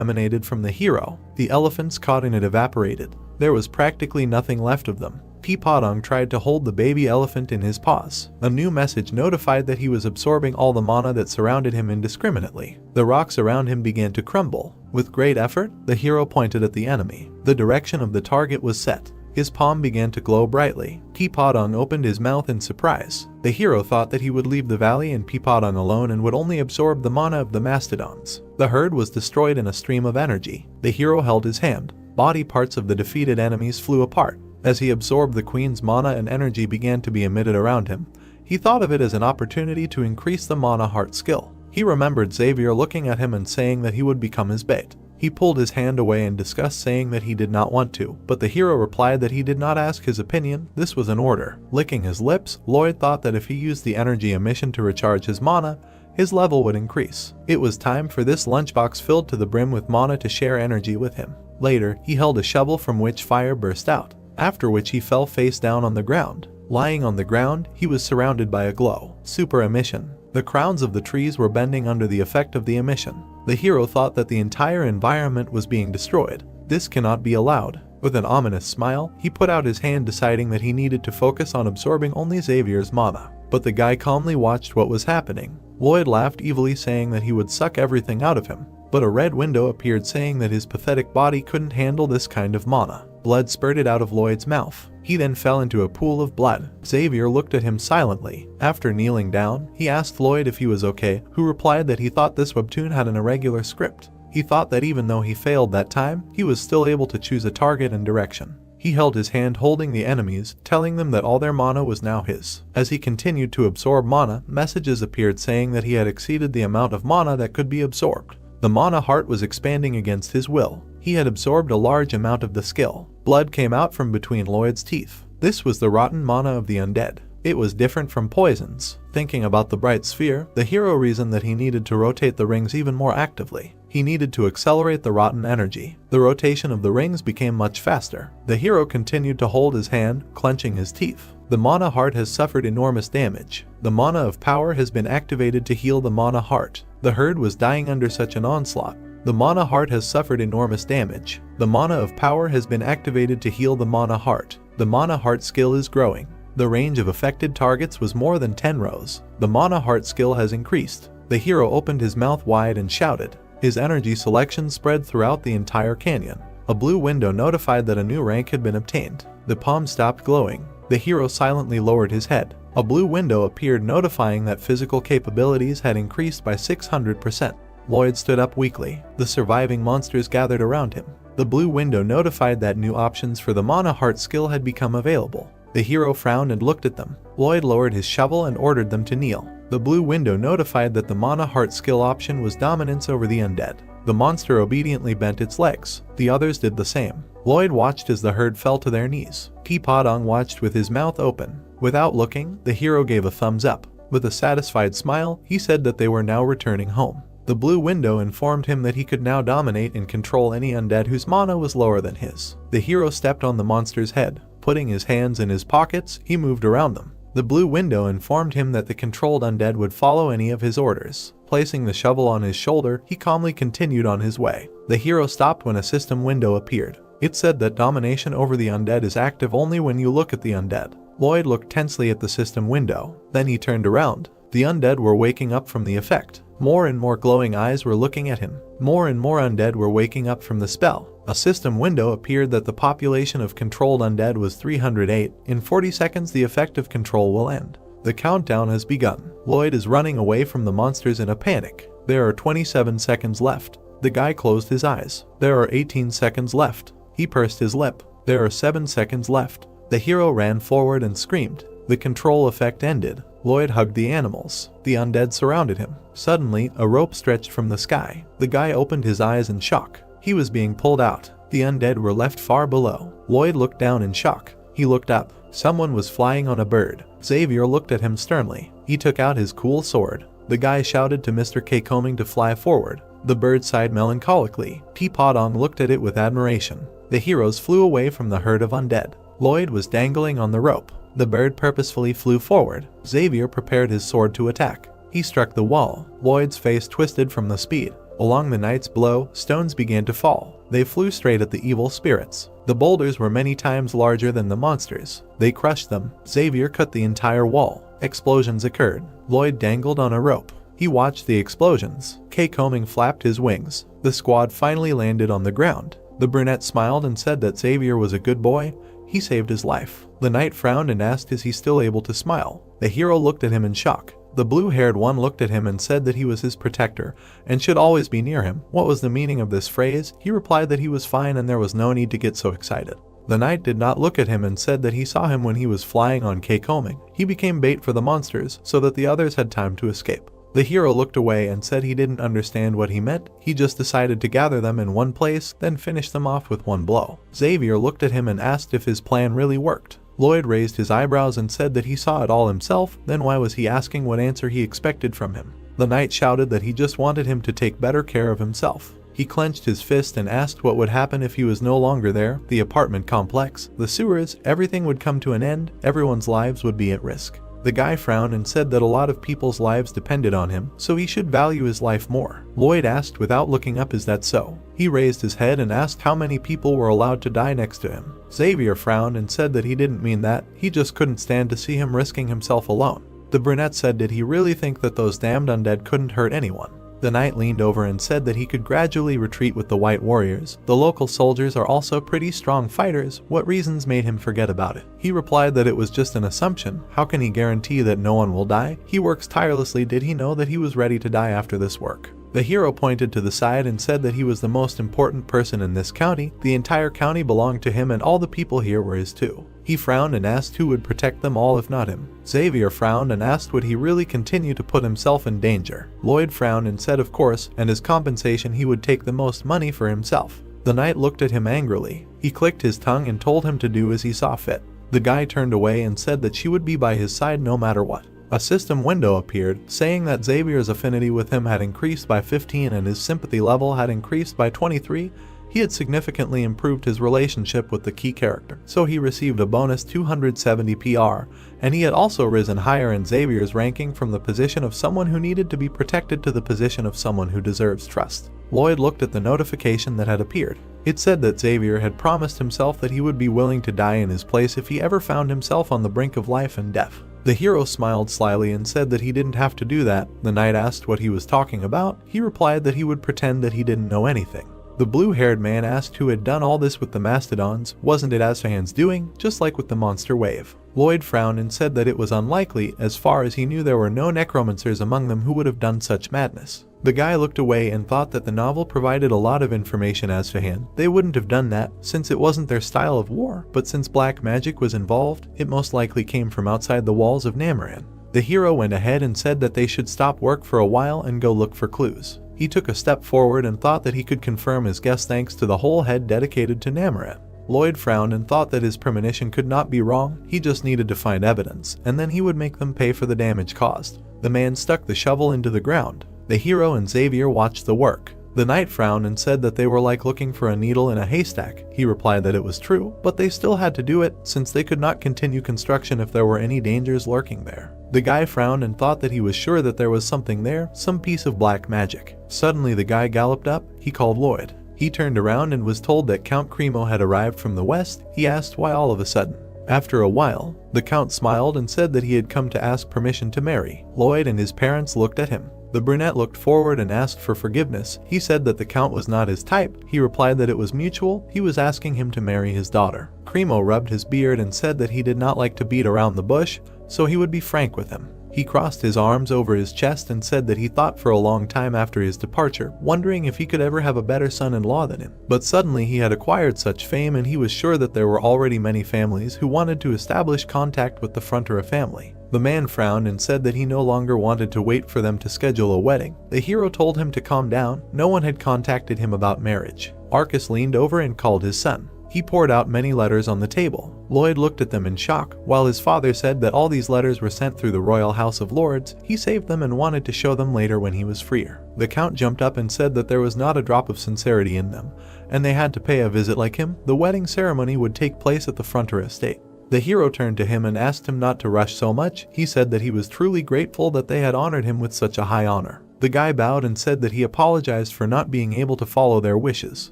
emanated from the hero. The elephants caught in it evaporated. There was practically nothing left of them. Peapodong tried to hold the baby elephant in his paws. A new message notified that he was absorbing all the mana that surrounded him indiscriminately. The rocks around him began to crumble. With great effort, the hero pointed at the enemy. The direction of the target was set. His palm began to glow brightly. Peapodong opened his mouth in surprise. The hero thought that he would leave the valley and Peapodong alone and would only absorb the mana of the mastodons. The herd was destroyed in a stream of energy. The hero held his hand. Body parts of the defeated enemies flew apart. As he absorbed the queen's mana and energy began to be emitted around him, he thought of it as an opportunity to increase the mana heart skill. He remembered Xavier looking at him and saying that he would become his bait. He pulled his hand away in disgust, saying that he did not want to, but the hero replied that he did not ask his opinion, this was an order. Licking his lips, Lloyd thought that if he used the energy emission to recharge his mana, his level would increase. It was time for this lunchbox filled to the brim with mana to share energy with him. Later, he held a shovel from which fire burst out, after which he fell face down on the ground. Lying on the ground, he was surrounded by a glow. Super emission. The crowns of the trees were bending under the effect of the emission. The hero thought that the entire environment was being destroyed. This cannot be allowed. With an ominous smile, he put out his hand, deciding that he needed to focus on absorbing only Xavier's mana. But the guy calmly watched what was happening. Lloyd laughed evilly, saying that he would suck everything out of him. But a red window appeared, saying that his pathetic body couldn't handle this kind of mana. Blood spurted out of Lloyd's mouth. He then fell into a pool of blood. Xavier looked at him silently. After kneeling down, he asked Lloyd if he was okay, who replied that he thought this webtoon had an irregular script. He thought that even though he failed that time, he was still able to choose a target and direction. He held his hand holding the enemies, telling them that all their mana was now his. As he continued to absorb mana, messages appeared saying that he had exceeded the amount of mana that could be absorbed. The mana heart was expanding against his will. He had absorbed a large amount of the skill. Blood came out from between Lloyd's teeth. This was the rotten mana of the undead. It was different from poisons. Thinking about the bright sphere, the hero reasoned that he needed to rotate the rings even more actively. He needed to accelerate the rotten energy. The rotation of the rings became much faster. The hero continued to hold his hand, clenching his teeth. The mana heart has suffered enormous damage. The mana of power has been activated to heal the mana heart. The herd was dying under such an onslaught. The mana heart has suffered enormous damage. The mana of power has been activated to heal the mana heart. The mana heart skill is growing. The range of affected targets was more than 10 rows. The mana heart skill has increased. The hero opened his mouth wide and shouted. His energy selection spread throughout the entire canyon. A blue window notified that a new rank had been obtained. The palm stopped glowing. The hero silently lowered his head. A blue window appeared notifying that physical capabilities had increased by 600%. Lloyd stood up weakly. The surviving monsters gathered around him. The blue window notified that new options for the mana heart skill had become available. The hero frowned and looked at them. Lloyd lowered his shovel and ordered them to kneel. The blue window notified that the mana heart skill option was dominance over the undead. The monster obediently bent its legs. The others did the same. Lloyd watched as the herd fell to their knees. Peapodong watched with his mouth open. Without looking, the hero gave a thumbs up. With a satisfied smile, he said that they were now returning home. The blue window informed him that he could now dominate and control any undead whose mana was lower than his. The hero stepped on the monster's head. Putting his hands in his pockets, he moved around them. The blue window informed him that the controlled undead would follow any of his orders. Placing the shovel on his shoulder, he calmly continued on his way. The hero stopped when a system window appeared. It said that domination over the undead is active only when you look at the undead. Lloyd looked tensely at the system window. Then he turned around. The undead were waking up from the effect. More and more glowing eyes were looking at him. More and more undead were waking up from the spell. A system window appeared that the population of controlled undead was 308. In 40 seconds the effect of control will end. The countdown has begun. Lloyd is running away from the monsters in a panic. There are 27 seconds left. The guy closed his eyes. There are 18 seconds left. He pursed his lip. There are 7 seconds left. The hero ran forward and screamed. The control effect ended. Lloyd hugged the animals. The undead surrounded him. Suddenly, a rope stretched from the sky. The guy opened his eyes in shock. He was being pulled out. The undead were left far below. Lloyd looked down in shock. He looked up. Someone was flying on a bird. Xavier looked at him sternly. He took out his cool sword. The guy shouted to Mr. Kekoming to fly forward. The bird sighed melancholically. Peapodong looked at it with admiration. The heroes flew away from the herd of undead. Lloyd was dangling on the rope. The bird purposefully flew forward. Xavier prepared his sword to attack. He struck the wall. Lloyd's face twisted from the speed. Along the knight's blow, stones began to fall. They flew straight at the evil spirits. The boulders were many times larger than the monsters. They crushed them. Xavier cut the entire wall. Explosions occurred. Lloyd dangled on a rope. He watched the explosions. Coming flapped his wings. The squad finally landed on the ground. The brunette smiled and said that Xavier was a good boy. He saved his life. The knight frowned and asked, is he still able to smile? The hero looked at him in shock. The blue-haired one looked at him and said that he was his protector and should always be near him. What was the meaning of this phrase? He replied that he was fine and there was no need to get so excited. The knight did not look at him and said that he saw him when he was flying on Coming. He became bait for the monsters so that the others had time to escape. The hero looked away and said he didn't understand what he meant. He just decided to gather them in one place, then finish them off with one blow. Xavier looked at him and asked if his plan really worked. Lloyd raised his eyebrows and said that he saw it all himself. Then why was he asking what answer he expected from him? The knight shouted that he just wanted him to take better care of himself. He clenched his fist and asked what would happen if he was no longer there. The apartment complex, the sewers, everything would come to an end. Everyone's lives would be at risk. The guy frowned and said that a lot of people's lives depended on him, so he should value his life more. Lloyd asked without looking up, is that so? He raised his head and asked how many people were allowed to die next to him. Xavier frowned and said that he didn't mean that. He just couldn't stand to see him risking himself alone. The brunette said, did he really think that those damned undead couldn't hurt anyone? The knight leaned over and said that he could gradually retreat with the white warriors. The local soldiers are also pretty strong fighters. What reasons made him forget about it? He replied that it was just an assumption. How can he guarantee that no one will die? He works tirelessly. Did he know that he was ready to die after this work? The hero pointed to the side and said that he was the most important person in this county. The entire county belonged to him and all the people here were his too. He frowned and asked who would protect them all if not him. Xavier frowned and asked would he really continue to put himself in danger. Lloyd frowned and said of course, and as compensation he would take the most money for himself. The knight looked at him angrily. He clicked his tongue and told him to do as he saw fit. The guy turned away and said that she would be by his side no matter what. A system window appeared, saying that Xavier's affinity with him had increased by 15 and his sympathy level had increased by 23. He had significantly improved his relationship with the key character, so he received a bonus 270 PR, and he had also risen higher in Xavier's ranking from the position of someone who needed to be protected to the position of someone who deserves trust. Lloyd looked at the notification that had appeared. It said that Xavier had promised himself that he would be willing to die in his place if he ever found himself on the brink of life and death. The hero smiled slyly and said that he didn't have to do that. The knight asked what he was talking about. He replied that he would pretend that he didn't know anything. The blue-haired man asked who had done all this with the mastodons. Wasn't it Asfahan's doing, just like with the monster wave? Lloyd frowned and said that it was unlikely. As far as he knew, there were no necromancers among them who would have done such madness. The guy looked away and thought that the novel provided a lot of information. Asfahan, they wouldn't have done that since it wasn't their style of war, but since black magic was involved, it most likely came from outside the walls of Namaran. The hero went ahead and said that they should stop work for a while and go look for clues. He took a step forward and thought that he could confirm his guess thanks to the whole head dedicated to Namaran. Lloyd frowned and thought that his premonition could not be wrong. He just needed to find evidence, and then he would make them pay for the damage caused. The man stuck the shovel into the ground. The hero and Xavier watched the work. The knight frowned and said that they were like looking for a needle in a haystack. He replied that it was true, but they still had to do it since they could not continue construction if there were any dangers lurking there. The guy frowned and thought that he was sure that there was something there, some piece of black magic. Suddenly the guy galloped up. He called Lloyd. He turned around and was told that Count Cremo had arrived from the west. He asked why all of a sudden. After a while, the count smiled and said that he had come to ask permission to marry. Lloyd and his parents looked at him. The brunette looked forward and asked for forgiveness. He said that the count was not his type. He replied that it was mutual. He was asking him to marry his daughter. Cremo rubbed his beard and said that he did not like to beat around the bush, so he would be frank with him. He crossed his arms over his chest and said that he thought for a long time after his departure, wondering if he could ever have a better son-in-law than him. But suddenly he had acquired such fame and he was sure that there were already many families who wanted to establish contact with the Frontera family. The man frowned and said that he no longer wanted to wait for them to schedule a wedding. The hero told him to calm down. No one had contacted him about marriage. Arcus leaned over and called his son. He poured out many letters on the table. Lloyd looked at them in shock. While his father said that all these letters were sent through the Royal House of Lords, he saved them and wanted to show them later when he was freer. The count jumped up and said that there was not a drop of sincerity in them, and they had to pay a visit like him. The wedding ceremony would take place at the Frontera estate. The hero turned to him and asked him not to rush so much. He said that he was truly grateful that they had honored him with such a high honor. The guy bowed and said that he apologized for not being able to follow their wishes.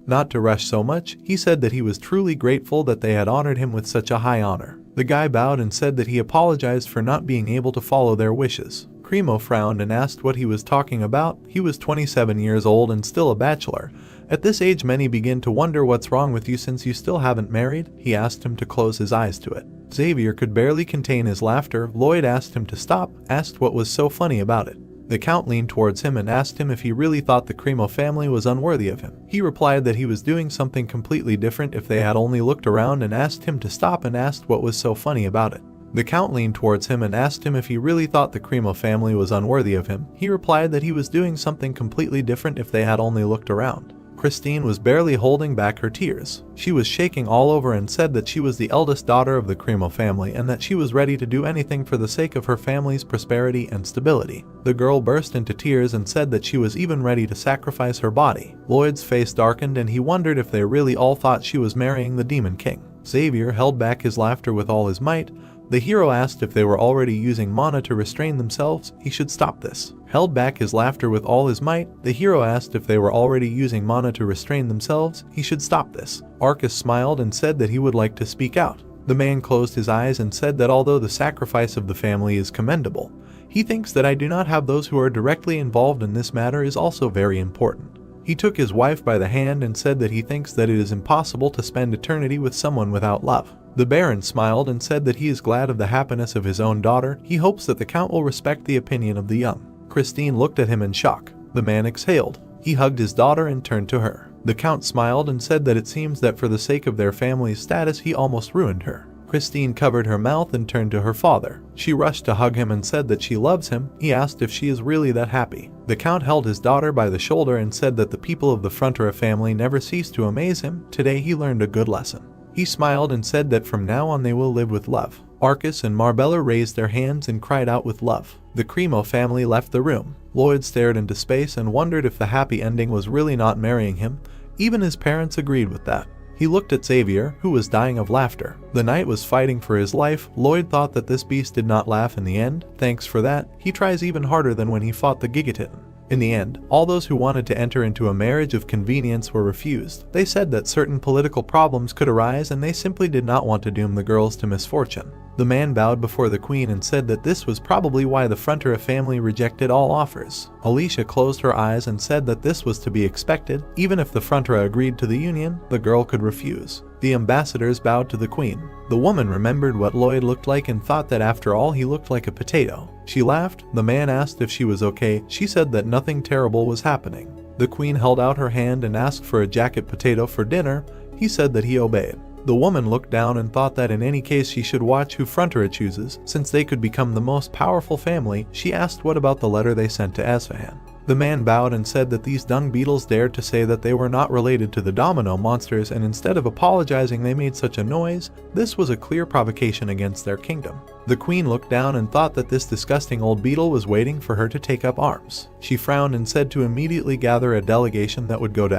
Not to rush so much, he said that he was truly grateful that they had honored him with such a high honor. The guy bowed and said that he apologized for not being able to follow their wishes. Cremo frowned and asked what he was talking about. He was 27 years old and still a bachelor. At this age many begin to wonder what's wrong with you since you still haven't married. He asked him to close his eyes to it. Xavier could barely contain his laughter. Lloyd asked him to stop, asked what was so funny about it. The Count leaned towards him and asked him if he really thought the Cremo family was unworthy of him. He replied that he was doing something completely different if they had only looked around, and asked him to stop and asked what was so funny about it. The Count leaned towards him and asked him if he really thought the Cremo family was unworthy of him. He replied that he was doing something completely different if they had only looked around. Christine was barely holding back her tears. She was shaking all over and said that she was the eldest daughter of the Cremo family and that she was ready to do anything for the sake of her family's prosperity and stability. The girl burst into tears and said that she was even ready to sacrifice her body. Lloyd's face darkened and he wondered if they really all thought she was marrying the Demon King. Xavier held back his laughter with all his might. The hero asked if they were already using mana to restrain themselves. He should stop this. Held back his laughter with all his might. The hero asked if they were already using mana to restrain themselves. He should stop this. Arcus smiled and said that he would like to speak out. The man closed his eyes and said that although the sacrifice of the family is commendable, he thinks that I do not have those who are directly involved in this matter is also very important. He took his wife by the hand and said that he thinks that it is impossible to spend eternity with someone without love. The Baron smiled and said that he is glad of the happiness of his own daughter. He hopes that the Count will respect the opinion of the young. Christine looked at him in shock. The man exhaled. He hugged his daughter and turned to her. The Count smiled and said that it seems that for the sake of their family's status he almost ruined her. Christine covered her mouth and turned to her father. She rushed to hug him and said that she loves him. He asked if she is really that happy. The Count held his daughter by the shoulder and said that the people of the Frontera family never cease to amaze him. Today he learned a good lesson. He smiled and said that from now on they will live with love. Arcus and Marbella raised their hands and cried out with love. The Cremo family left the room. Lloyd stared into space and wondered if the happy ending was really not marrying him. Even his parents agreed with that. He looked at Xavier, who was dying of laughter. The knight was fighting for his life. Lloyd thought that this beast did not laugh in the end. Thanks for that. He tries even harder than when he fought the Gigaton. In the end, all those who wanted to enter into a marriage of convenience were refused. They said that certain political problems could arise and they simply did not want to doom the girls to misfortune. The man bowed before the queen and said that this was probably why the Frontera family rejected all offers. Alicia closed her eyes and said that this was to be expected. Even if the Frontera agreed to the union, the girl could refuse. The ambassadors bowed to the queen. The woman remembered what Lloyd looked like and thought that after all he looked like a potato. She laughed. The man asked if she was okay. She said that nothing terrible was happening. The queen held out her hand and asked for a jacket potato for dinner. He said that he obeyed. The woman looked down and thought that in any case she should watch who Frontera chooses, since they could become the most powerful family. She asked what about the letter they sent to Asfahan. The man bowed and said that these dung beetles dared to say that they were not related to the domino monsters, and instead of apologizing they made such a noise. This was a clear provocation against their kingdom. The queen looked down and thought that this disgusting old beetle was waiting for her to take up arms. She frowned and said to immediately gather a delegation that would go to